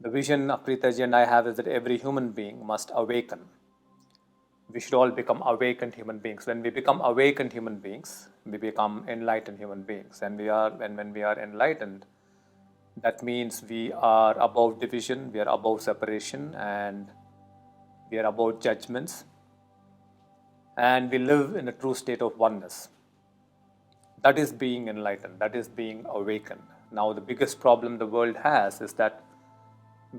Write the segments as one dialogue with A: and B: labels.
A: The vision Preethaji and I have is that every human being must awaken. We should all become awakened human beings. When we become awakened human beings, we become enlightened human beings. And when we are enlightened, that means we are above division, we are above separation, and we are above judgments, and we live in a true state of oneness. That is being enlightened, that is being awakened. Now, the biggest problem the world has is that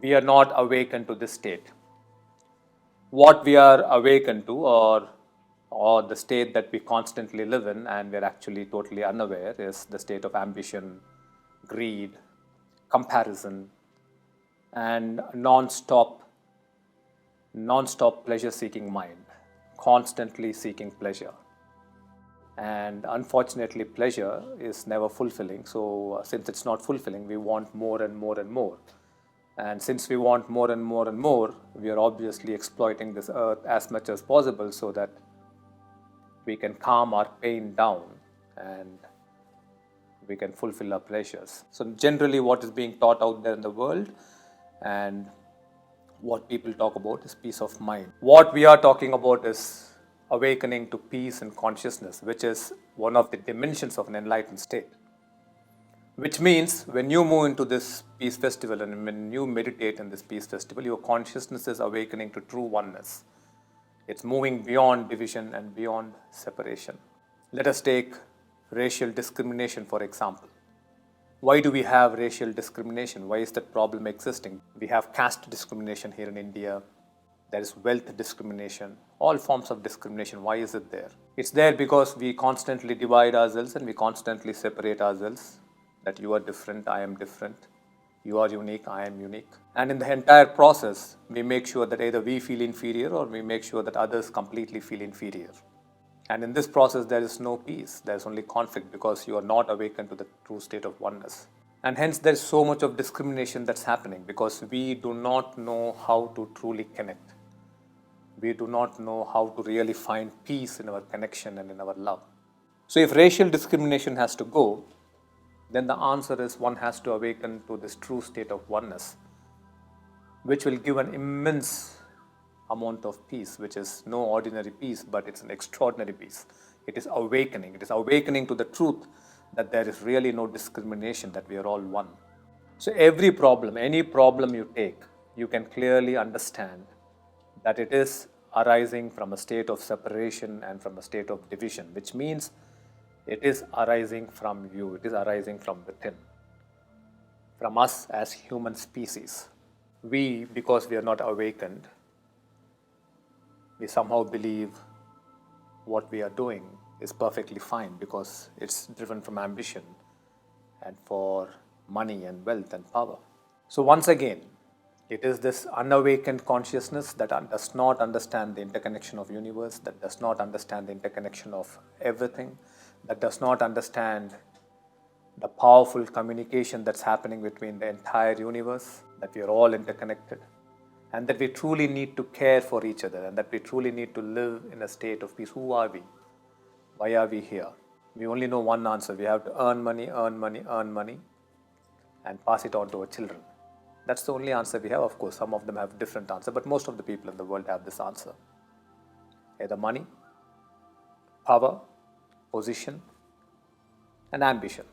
A: we are not awakened to this state. What we are awakened to, or the state that we constantly live in and we are actually totally unaware, is the state of ambition, greed, comparison, and non-stop pleasure-seeking mind, constantly seeking pleasure. And unfortunately, pleasure is never fulfilling. So since it's not fulfilling, we want more and more and more. And since we want more and more and more, we are obviously exploiting this earth as much as possible so that we can calm our pain down and we can fulfill our pleasures. So generally what is being taught out there in the world and what people talk about is peace of mind. What we are talking about is awakening to peace and consciousness, which is one of the dimensions of an enlightened state. Which means when you move into this peace festival and when you meditate in this peace festival, your consciousness is awakening to true oneness. It's moving beyond division and beyond separation. Let us take racial discrimination, for example. Why do we have racial discrimination? Why is that problem existing? We have caste discrimination here in India. There is wealth discrimination, all forms of discrimination. Why is it there? It's there because we constantly divide ourselves and we constantly separate ourselves. That you are different, I am different. You are unique, I am unique. And in the entire process, we make sure that either we feel inferior or we make sure that others completely feel inferior. And in this process, there is no peace. There is only conflict because you are not awakened to the true state of oneness. And hence, there is so much of discrimination that's happening because we do not know how to truly connect. We do not know how to really find peace in our connection and in our love. So if racial discrimination has to go, then the answer is one has to awaken to this true state of oneness, which will give an immense amount of peace, which is no ordinary peace, but it's an extraordinary peace. It is awakening. It is awakening to the truth that there is really no discrimination, that we are all one. So every problem, any problem you take, you can clearly understand that it is arising from a state of separation and from a state of division, which means it is arising from you, it is arising from within, from us as human species. We, because we are not awakened, we somehow believe what we are doing is perfectly fine because it's driven from ambition and for money and wealth and power. So once again, it is this unawakened consciousness that does not understand the interconnection of universe, that does not understand the interconnection of everything, that does not understand the powerful communication that's happening between the entire universe, that we are all interconnected, and that we truly need to care for each other, and that we truly need to live in a state of peace. Who are we? Why are we here? We only know one answer. We have to earn money, earn money, earn money, and pass it on to our children. That's the only answer we have. Of course, some of them have different answers, but most of the people in the world have this answer. Either money, power, position, and ambition.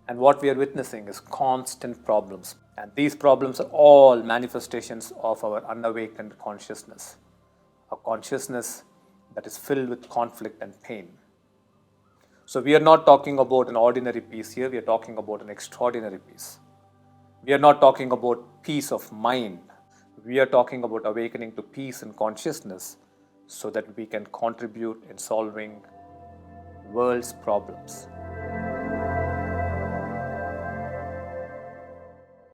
A: And what we are witnessing is constant problems. And these problems are all manifestations of our unawakened consciousness. A consciousness that is filled with conflict and pain. So we are not talking about an ordinary peace here, we are talking about an extraordinary peace. We are not talking about peace of mind. We are talking about awakening to peace and consciousness so that we can contribute in solving world's problems.